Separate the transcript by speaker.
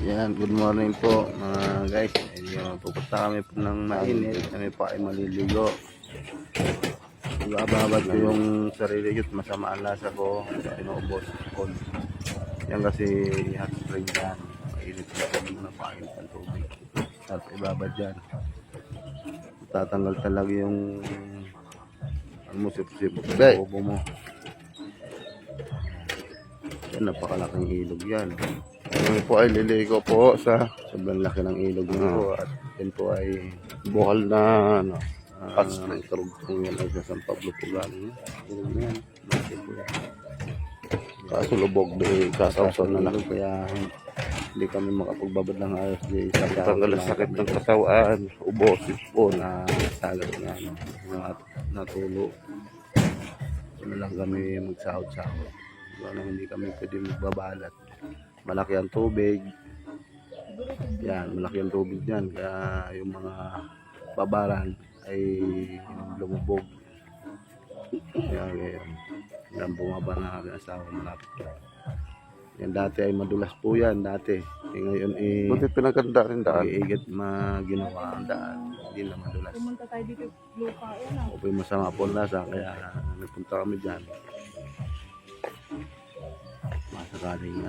Speaker 1: Yan, good morning po mga guys. Pupunta kami po ng mainit. Kami po ay maliligo. Ibababad ko yung sarili ko. Masama ang lasa ko. Inuubos ko. Yan kasi hot spring yan. Mainit na po muna painit ang tubig. Tapos ibabad yan. Tatanggal talaga yung musip-sip sa ubo mo. Yan, napakalaking ilog yan. Kami po ay liligo po sa sobrang laki ng ilog na po. At yan po ay bukal na karugtong yan ay sa San Pablo po galing. Ilog na yan. Kaso lubog di kasawsaw na lang. Kaya hindi kami makapagbabad ng ayos di sa tanggal ang sakit ng katawan. Ubosis po na sagat na natulo. Ano lang kami magsahod-sahod. Ano, hindi kami pwede magbabalat. Malaki ang tubig. Yan, malaki ang tubig yan. Kaya yung mga babaran ay lumubog. Kaya yan, bumaba na kami asawa malapit. Yan dati ay madulas po yan dati. Ngayon buti pinaganda rin daan. Iigit maginawa ang daan. Hindi na madulas.
Speaker 2: Pumunta tayo dito lupa yan.
Speaker 1: O masama po lasa kaya nagpunta kami dyan. Masakaling